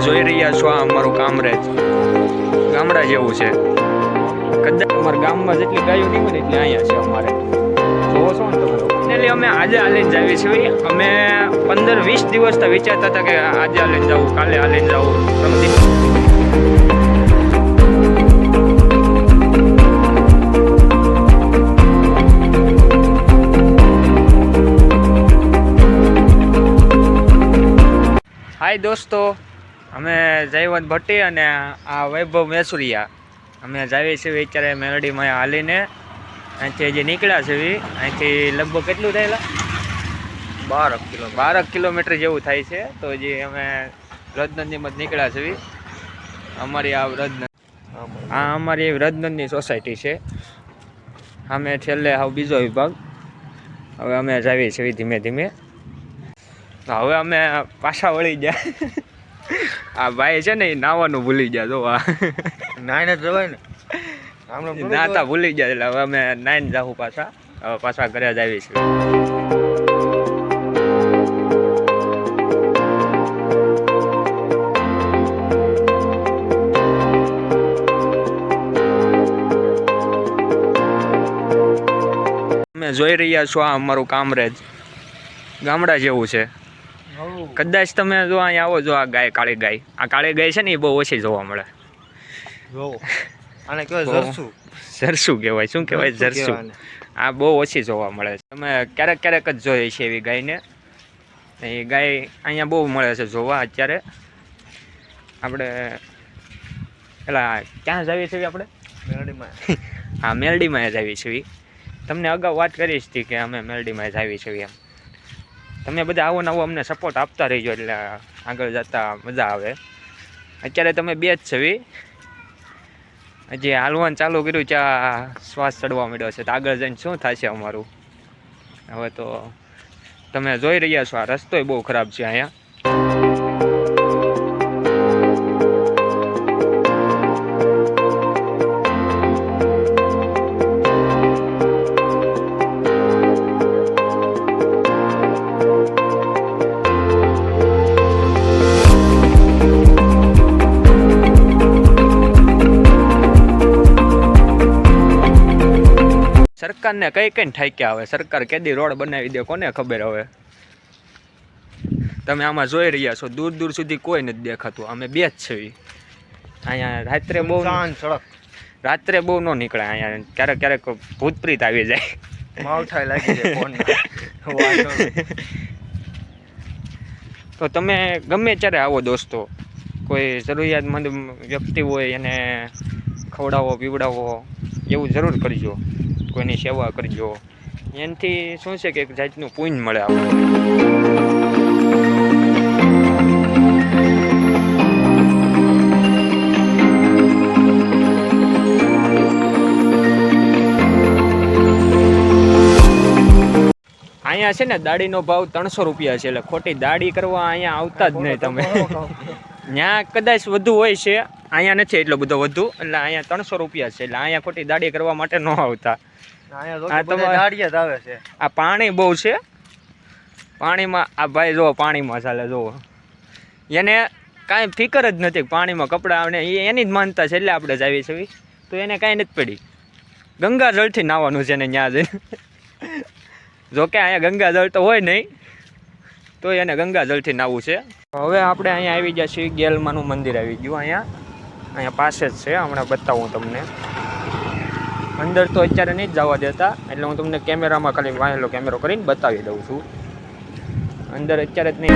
જોઈ રહ્યા છો આ અમારું કામરેજ ગામડા જેવું છે. કદાચ અમારા ગામમાં જેટલી ગાયો નહીં હોય એટલે અહીંયા છે અમારે. જોવો છો ને તમે એટલે અમે આજે હાલીને જાવી છીએ. અમે 15-20 દિવસથી વિચારતા હતા કે આજે હાલીને જવું, કાલે હાલીને જવું. હાય દોસ્તો, અમે જયવંત ભટ્ટી અને આ વૈભવ મેસુરિયા અમે જાવીએ છીએ અત્યારે મેલડીમાં હાલીને. અહીંથી જે નીકળ્યા છે અહીંથી લગભગ કેટલું થયેલા 12 કિલોમીટર જેવું થાય છે. તો જે અમે વ્રજનંદીમાં નીકળ્યા છે. અમારી અમારી વ્રજનંદની સોસાયટી છે. અમે છેલ્લે હાવ બીજો વિભાગ. હવે અમે જાવીએ છીએ ધીમે ધીમે. હવે અમે પાછા વળી ગયા. આ ભાઈ છે ને એ નાવાનું ભૂલી ગયા. જો આ નાઈને જવાય ને, નાતા ભૂલી ગયા એટલે હવે અમે નાઈને જાવું પાછા. હવે પાછા ઘરે જ આવી છીએ. અમે જોઈ રહ્યા છો આ અમારું કામરેજ ગામડા જેવું છે. કદાચ તમે જો અહીંયા આવો, જો આ ગાય, કાળી ગાય, આ કાળી ગાય છે ને એ બહુ ઓછી જોવા મળે. આને કહેવાય જરસું. જરસું કહેવાય. શું કહેવાય? જરસું. આ બહુ ઓછી જોવા મળે છે. તમે ક્યારેક ક્યારેક જ જોઈએ છે એવી ગાયને. એ ગાય અહીંયા બહુ મળે છે જોવા અત્યારે. આપણે પેલા ક્યાં જ આવીએ છીએ આપણે? મેલડીમાં. હા, મેલડીમાં જ આવીએ છીએ. તમને અગાઉ વાત કરી હતી કે અમે મેલડીમાં જ આવીએ છીએ એમ. તમે બધા આવો ને આવો અમને સપોર્ટ આપતા રહીજો એટલે આગળ જતાં મજા આવે. અત્યારે તમે બે જ છો. હજી હાલવાનું ચાલુ કર્યું ત્યાં શ્વાસ ચડવા માંડ્યો છે. તો આગળ જઈને શું થશે અમારું? હવે તો તમે જોઈ રહ્યા છો આ રસ્તોય બહુ ખરાબ છે અહીંયા. સરકારને કઈ ઠાક્યા આવે? સરકાર કેદી રોડ બનાવી દે કોને ખબર. હવે તમે આમાં જોઈ રહ્યા છો દૂર દૂર સુધી કોઈ નથી દેખાતું. અમે બે જ છીએ અહીંયા. રાત્રે બહુ ન નીકળે અહીંયા. ક્યારેક ક્યારેક ભૂત પ્રીત આવી જાય. માવઠા લાગી જાય ફોનમાં. તો તમે ગમે ત્યારે આવો દોસ્તો. કોઈ જરૂરિયાતમંદ વ્યક્તિ હોય એને ખવડાવો પીવડાવો એવું જરૂર કરજો. કોઈની સેવા કરજો. એનાથી શું છે કે એક જાતનું પુણ્ય મળે આપણે. અહીંયા છે ને દાડીનો ભાવ 300 રૂપિયા છે. એટલે ખોટી દાડી કરવા અહીંયા આવતા જ નહીં તમે. ત્યાં કદાચ વધુ હોય છે, અહીંયા નથી એટલો બધો વધુ. એટલે અહીંયા 300 રૂપિયા છે. એટલે અહીંયા ખોટી દાડી કરવા માટે ન આવતા. આ પાણી બહુ છે. પાણીમાં આ ભાઈ જો પાણીમાં ચાલે. જુઓ, એને કાંઈ ફિકર જ નથી. પાણીમાં કપડાં એની જ માનતા છે એટલે આપણે જ આવી છીએ. તો એને કાંઈ નથી પડી. ગંગા જળથી નાહવાનું છે ને ત્યાં જઈને. જોકે અહીંયા ગંગા જળ તો હોય નહીં, તો એને ગંગા જળથી નાહવું છે. હવે આપણે અહીંયા આવી ગયા છીએ. ગેલમાનું મંદિર આવી ગયું અહીંયા પાસે જ છે. હમણાં બતાવું તમને. અંદર તો અત્યારે નહીં જ જવા દેતા, એટલે હું તમને કેમેરામાં ખાલી વાહેલો કેમેરો કરીને બતાવી દઉં છું. અંદર અત્યારે જ નહીં.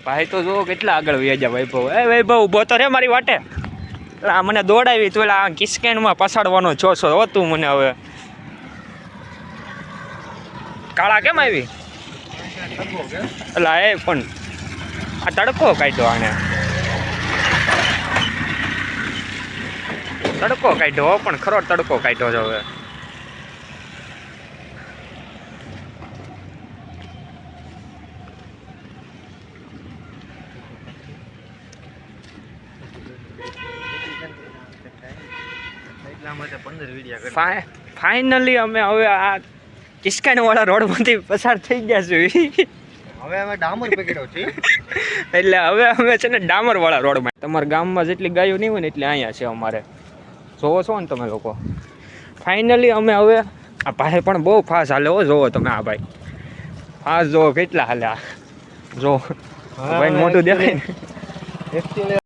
ભાઈ તો જો કેટલા આગળ વહી ગયા. વૈભવ, એ વૈભવ ઊભો તો રે મારી વાટે. આ મને દોડાવી તો આ કિસકેનમાં પસાડવાનો છો હતું મને. હવે કાળા કેમ આવી? એટલે એ પણ આ તડકો કાઢ્યો. આને તડકો કાઢ્યો પણ ખરો તડકો કાઢ્યો છે. હવે એટલા માટે 15 વિડિયા કરી. ફાઇનલી અમે હવે આ કિસ્કાનવાળા રોડમાંથી પસાર થઈ ગયા છીએ. હવે અમે ડામર પકડ્યો છે. એટલે હવે અમે છે ને ડામરવાળા રોડમાં. તમારા ગામમાં જેટલી ગાયો નહીં હોય ને એટલી અહીંયા છે અમારે. જોવો છો ને તમે લોકો. ફાઇનલી અમે હવે આ ભાઈ પણ બહુ ફાસ્ટ હાલે હો. જોવો તમે આ ભાઈ ફાસ્ટ જોવો કેટલા હાલે આ જો ભાઈ મોટું દેખાય ને. એકચ્યુઅલી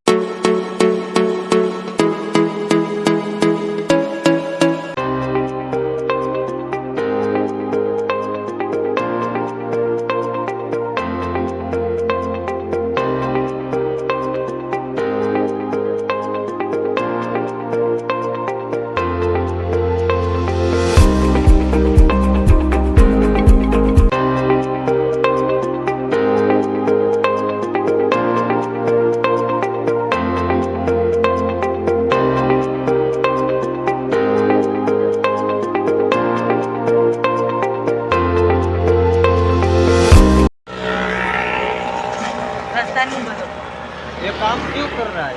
ये काम क्यों कर रहा है?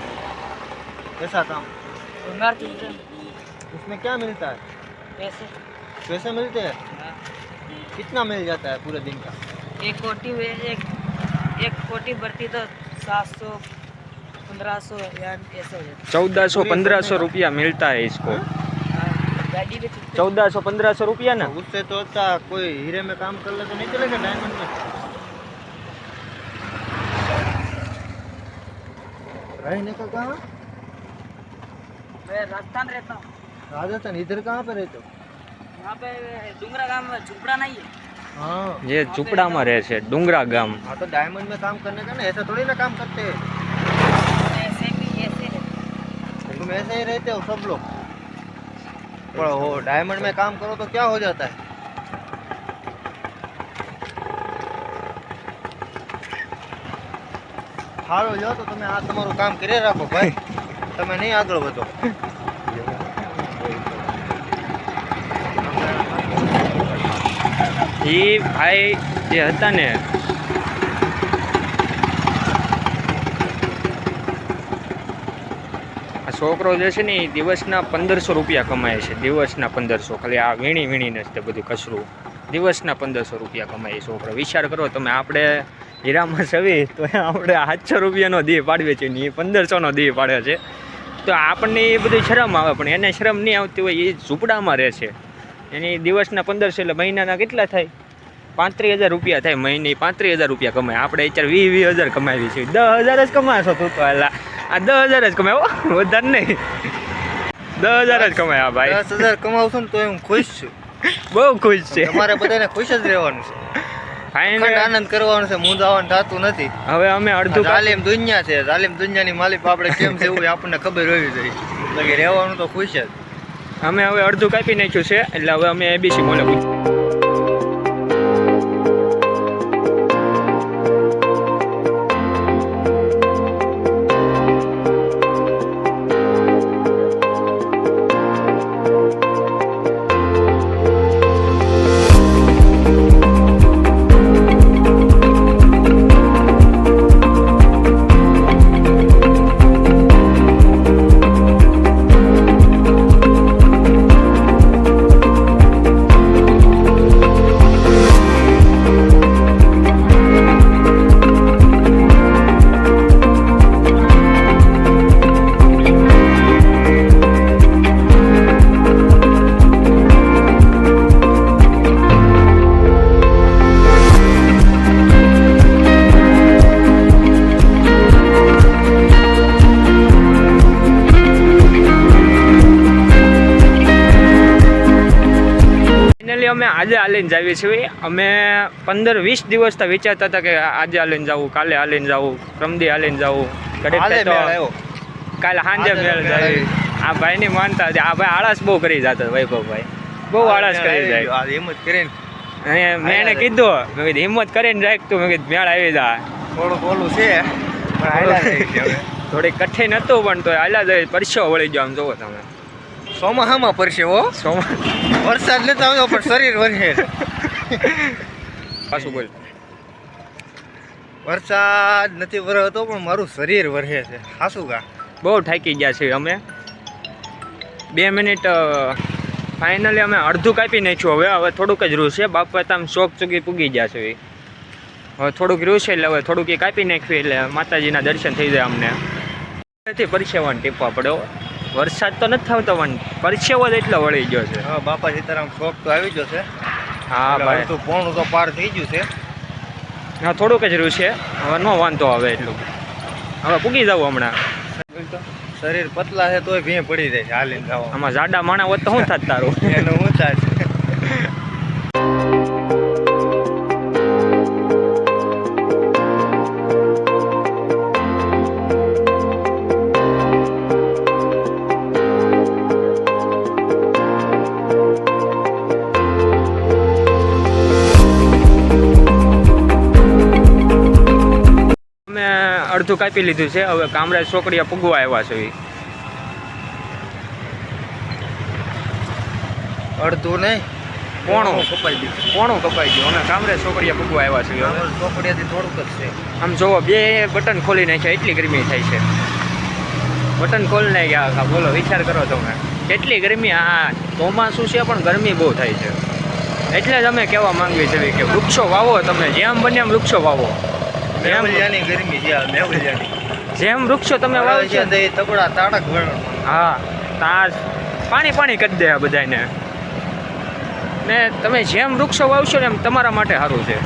ऐसा काम इसमें क्या मिलता है? पैसे पैसे मिलते हैं? कितना मिल जाता है पूरे दिन का? एक कोटी में एक कोटी भरती तो 700 1500 या ऐसे हो जाता 1400-1500 रुपया मिलता है इसको. गाड़ी में 1400-1500 रुपया ना. उससे तो अच्छा कोई हीरे में काम कर ले तो नहीं चलेगा डायमंड में? रहने का कहाँ? मैं राजस्थान रहता हूँ. राजस्थान. इधर कहाँ पे रहते हो? यहाँ पे डूंगरा गांव में झुपड़ा नहीं है. हाँ. જે ઝૂંપડામાં રહે છે ડુંગરા ગામ. हाँ तो डायमंड में काम करने का ना, ऐसा थोड़ी ना काम करते हैं. ऐसे भी ऐसे है. तुम ऐसे ही रहते हो सब लोग. पर वो डायमंड में काम करो तो क्या हो जाता है? હારો જો તો તમે આ તમારું કામ કરી રાખો ભાઈ. તમે નહીં આગળ વધો. એ ભાઈ જે હતા ને આ છોકરો જે છે ને એ દિવસના 1500 રૂપિયા કમાય છે. દિવસના 1500 ખાલી આ વીણીને જ તે બધું કચરું. દિવસના 1500 રૂપિયા કમાય એ છોકરો. વિચાર કરો તમે. આપણે હીરામાં સવી તો આપણે 700 રૂપિયાનો દી પાડવે છે ને એ 1500નો દી પાડે છે. તો આપણને એ બધી શરમ આવે પણ એને શરમ નહીં આવતી હોય. એ ઝૂંપડામાં રહે છે. એની દિવસના 1500 એટલે મહિનાના કેટલા થાય? 35,000 રૂપિયા થાય મહિને. 35,000 રૂપિયા કમાય. આપણે અત્યારે 20,000 કમાવી છે. 10,000 જ કમાશો તું તો. એટલે આ 10,000 જ કમાય. વધારે નહીં. 10,000 જ કમાય આ ભાઈ. 10,000 કમાવું છું ને તો હું ખુશ છું. બહુ ખુશ છે. તમારે બધાને ખુશ જ રહેવાનું છે. ફાઇનલ આનંદ કરવાનો છે. મૂંઝાવાનું થતું નથી. હવે અમે અડધું જાલિમ દુનિયા છે. જાલિમ દુનિયાની માલિક આપણે કેમ છે એવું આપણને ખબર હોવી જોઈએ. બાકી રહેવાનું તો ખુશ જ. અમે હવે અડધું કાપી નાખ્યું છે. એટલે હવે અમે એબીસી મોલે અમે આજે હાલીને જાવીએ છીએ. અમે 15-20 દિવસથી વિચારતા હતા કે આજે હાલીને જવું, કાલે હાલીને જવું, પ્રમદી હાલીને જવું. કાલે સાંજે મેળ જાવી. આ ભાઈની માનતા હતી. આ ભાઈ આળસ બહુ કરી જતા વૈભવભાઈ. બહુ આળસ કરી જાય. હિંમત કરીને મેં એને કીધું, મેં કીધું હિંમત કરીને રાખ તું. મેં કીધું મેળ આવી જાય. થોડું ઓલું છે પણ હાલ્યા જાય છે હવે. થોડીક કઠિન હતું પણ તો હાલ્યા જાય. પરસ્યો વળી ગયો આમ જોવો તમે. સોમાહામાં પડશે હો. વરસાદ નથી આવતો પણ શરીર વરસે. પાછું બોલ. વરસાદ નથી વરસતો પણ મારું શરીર વરસે છે. હાસુ કા બહુ થાકી ગયા છે અમે. 2 મિનિટ ફાઇનલી અમે અડધું કાપી નાખ્યું. હવે થોડુંક જ રહ્યું છે. બાપા તમે શોખ ચૂકી પૂગી ગયા છે. હવે થોડુંક રહ્યું છે એટલે હવે થોડુંક એ કાપી નાખ્યું એટલે માતાજીના દર્શન થઈ જાય અમને. નથી પરસેવાનો ટીપા પડ્યો. વરસાદ તો નથી થતો પણ પરસેવો જ એટલો વળી ગયો છે. હા બાપા સીતારામ શોખ તો આવી ગયો છે. હા ભાઈ તો પોણું તો પાર થઈ ગયું છે. હા થોડુંક જ રહ્યું છે. હવે ન વાંધો આવે એટલું. હવે પૂગી જવું હમણાં. શરીર પતલા છે તોય ભીં પડી જાય છે હાલીને જવા. આમાં જાડા માણા હોત તો શું થાત તારું? એનું ઊંચા છે. અમે અડધું કાપી લીધું છે. હવે કામરેજ ચોકડીએ પૂગવા આવ્યા છે. અડધું નહીં પોણું કપાઈ દીધું. પોણું કપાઈ ગયું અને કામરેજ ચોકડીએ પૂગવા આવ્યા છે. હવે ચોકડીયાથી થોડુંક જ છે. આમ જોવો 2 બટન ખોલી નાખ્યા એટલી ગરમી થાય છે. બટન ખોલી નાખ્યા આખા. બોલો વિચાર કરો તમે કેટલી ગરમી. આ ચોમાસું છે પણ ગરમી બહુ થાય છે. એટલે જ અમે કહેવા માંગીએ છીએ કે વૃક્ષો વાવો. તમે જેમ બને એમ વૃક્ષો વાવો. મેવલિયાની ગરમી છે આ મેવલિયાની. જેમ વૃક્ષો તમે વાવશો છે તગડા તાડક વરણ. હા તાજ પાણી કરી દે આ બધાને. ને તમે જેમ વૃક્ષો વાવશો ને એમ તમારા માટે સારું છે.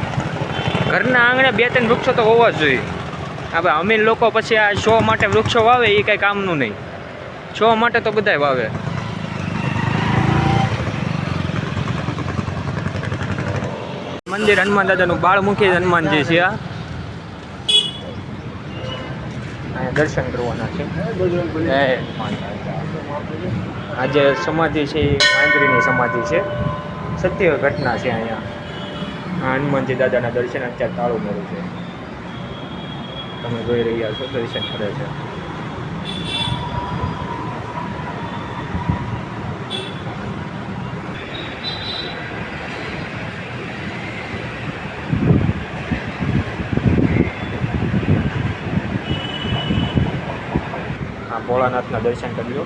ઘરના આંગણે 2-3 વૃક્ષો તો હોવા જ જોઈએ. હવે અમીર લોકો પછી આ શો માટે વૃક્ષો વાવે એ કંઈ કામનું નહીં. શો માટે તો બધાય વાવે. મંદિર હનુમાન દાદાનું બાળમુખી હનુમાનજી છે. અહીંયા દર્શન કરવાના છે. આ જે સમાધિ છે એ માંદરીની સમાધિ છે. સત્ય ઘટના છે. અહીંયા હનુમાનજી દાદાના દર્શન અત્યારે તાળું મળ્યું છે. તમે જોઈ રહ્યા છો દર્શન કરે છે. આ ભોળાનાથના દર્શન કરી લો.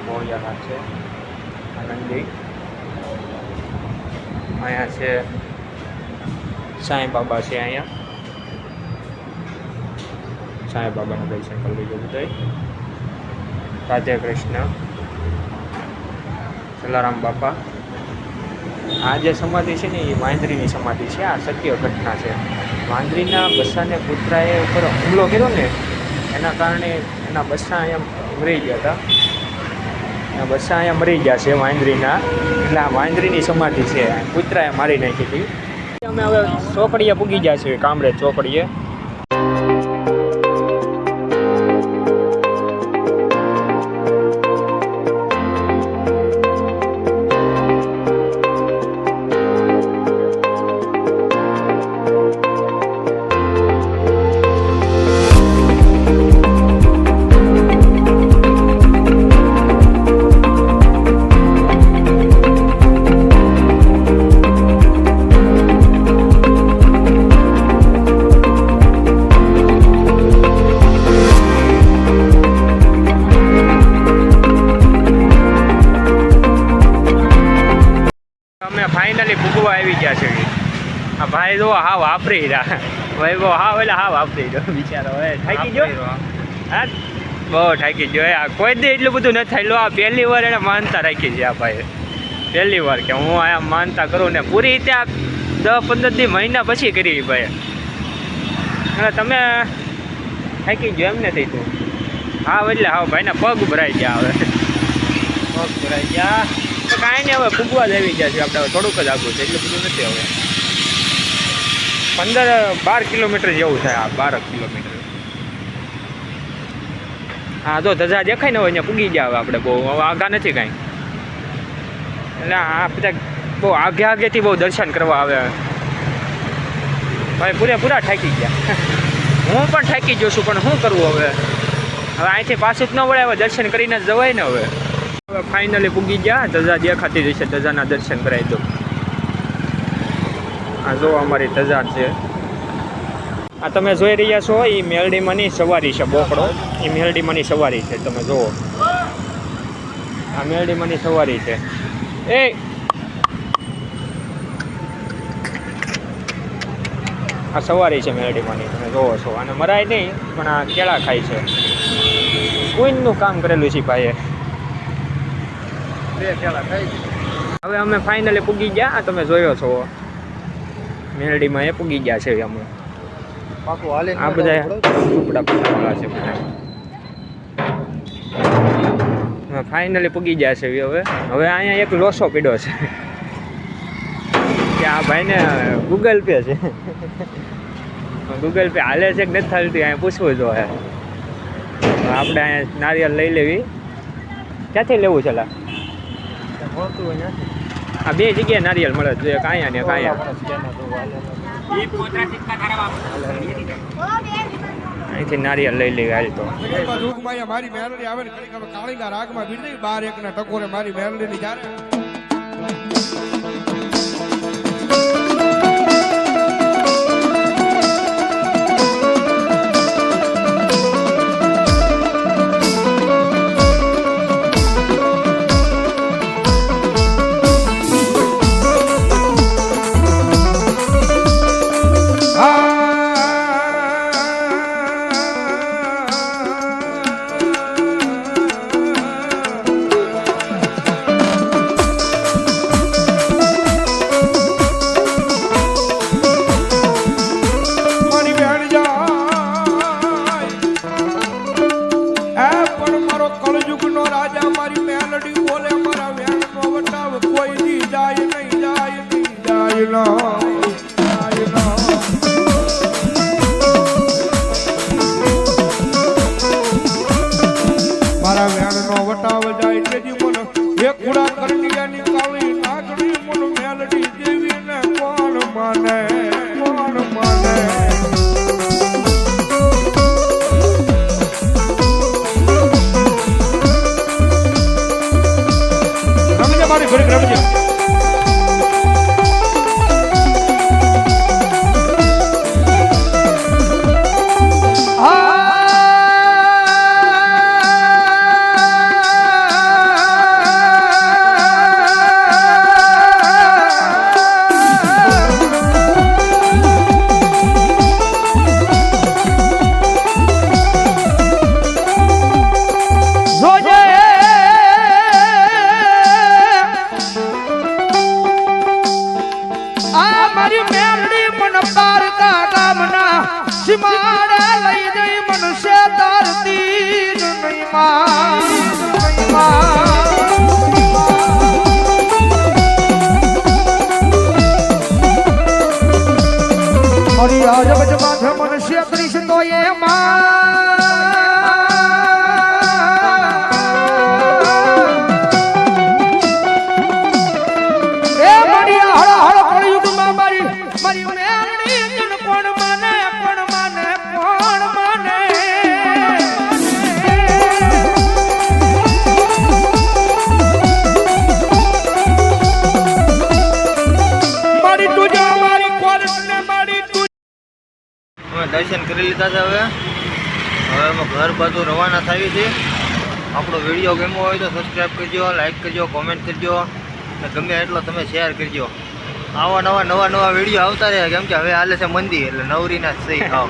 ભોળિયાનાથ છે. આનંદી અહીંયા છે. સાંઈ બાબા છે. અહીંયા સાંઈ બાબાના દર્શન કરી લીધું બધાય. રાધે કૃષ્ણ. જલારામ બાપા. આ જે સમાધિ છે ને એ માંદરીની સમાધિ છે. આ સત્ય ઘટના છે. માંદરીના બચ્ચાને કૂતરાએ ઉપર હુમલો કર્યો ને એના કારણે એના બચ્ચા અહીંયા મરી ગયા હતા. એના બચ્ચા અહીંયા મરી ગયા છે માંદરીના. એટલે આ માંદરીની સમાધિ છે. કૂતરાએ મારી નાખી હતી. અમે હવે ચોકડીએ પૂગી ગયા છીએ. કામરેજ ચોકડીએ. અમે ફાઇનલી ભૂગવા આવી ગયા છે. આ ભાઈ જો હા વાપરી રહ્યા. ભાઈ બહુ હા એટલે હા વાપરી રહ્યો બિચારો. હવે થાકી ગયો. હા બહુ થાકી ગયો. આ કોઈ દે એટલું બધું ન થાય. લો આ પહેલી વાર એને માનતા રાખી છે આ ભાઈ. પહેલી વાર કે હું આ માનતા કરું ને પૂરી રીતે આ 10-15 મહિના પછી કરી ભાઈ. અને તમે થાકી ગયો એમને થઈ તું. હા એટલે હા ભાઈના પગ ભરાઈ ગયા. હવે પગ ભરાઈ ગયા તો કાંઈ નહીં. હવે ફૂગવા જ આવી ગયા છે આપણે. હવે થોડુંક જ આગું છે એટલું બધું નથી. હવે 15-12 કિલોમીટર જેવું થાય. આ 12 કિલોમીટર. હા જો ધજા દેખાય ને હોય અહીંયા પૂગી ગયા. હવે આપણે બહુ હવે આઘા નથી કાંઈ. એટલે આ બધા બહુ આગેથી બહુ દર્શન કરવા આવે. ભાઈ પૂરેપૂરા થાકી ગયા. હું પણ થાકી ગયો છું પણ શું કરવું હવે. હવે અહીંથી પાછું જ ન વળે. હવે દર્શન કરીને જ જવાય ને. હવે ફાઇનલી પૂગી ગયા. ધજા દેખાતી જશે. ધજાના દર્શન કરાવી દો. આ જો અમારી ધજા છે. આ તમે જોઈ રહ્યા છો એ મેલડીમાંની સવારી છે. બોકડો એ મેલડીમાંની સવારી છે. તમે જુઓ આ મેરડીમાંની સવારી છે. એ આ સવારી છે મેરડીમાંની, તમે જોવો છો. અને મરાય નહીં પણ આ કેળા ખાય છે. કોઈનું કામ કરેલું છે ભાઈએ. 2 કેળા ખાઈ છે. હવે અમે ફાઇનલી પૂગી ગયા. તમે જોયો છો મેરડીમાં એ પૂગી ગયા છે. અમે પાકું હાલે આ બધા ટુકડા પકડવાળા છે બધા. ફાઇનલી પૂગી ગયા છે. હવે અહીંયા એક લોસો પીડ્યો છે કે આ ભાઈને ગૂગલ પે છે. ગૂગલ પે હાલે છે કે નથી હાલતી અહીંયા પૂછવું જોઈએ. આપણે અહીંયા નારિયેળ લઈ લેવી. ક્યાંથી લેવું છે લા? મળતું હોય ત્યાંથી. આ 2 જગ્યાએ નારિયેળ મળે છે, એક અહીંયા ને એક અહીંયા. અહીંથી નારિયેળ લઈ લેવી. હાલ તો મારી મેરડી આવે ને કાળીના રાગમાં બીજી 12 એકના ટકોરે મારી મેરડીની જ્યારે મારા વેણનો વટાવ જાય તેથી મને એક કુડા કરડિયાની કાળી નાગડી મને મેલડી દેવી ને કોણ માને રમજે મારી ઘરે રમજે. મારી મેરડી મન પારકા ગામના સીમાડે લઈ જઈ મનુષ્ય ધરતી નહીં મારી આજબ માથે મનુષ્ય ત્રીસ તો દર્શન કરી લીધા છે. હવે અમે ઘર બાજુ રવાના થઈ છે. આપણો વિડીયો ગમ્યો હોય તો સબસ્ક્રાઈબ કરજો, લાઈક કરજો, કોમેન્ટ કરજો અને ગમે એટલો તમે શેર કરજો. આવા નવા વિડીયો આવતા રહે. કેમ કે હવે હાલે છે મંદી, એટલે નવરીના સહી ખાવ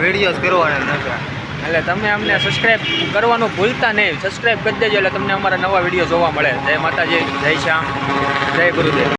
વિડીયો જ કરવાના નથી. એટલે તમે અમને સબસ્ક્રાઈબ કરવાનું ભૂલતા નહીં. સબસ્ક્રાઈબ કરી દેજો એટલે તમને અમારા નવા વિડીયો જોવા મળે. જય માતાજી, જય શ્યામ, જય ગુરુદેવ.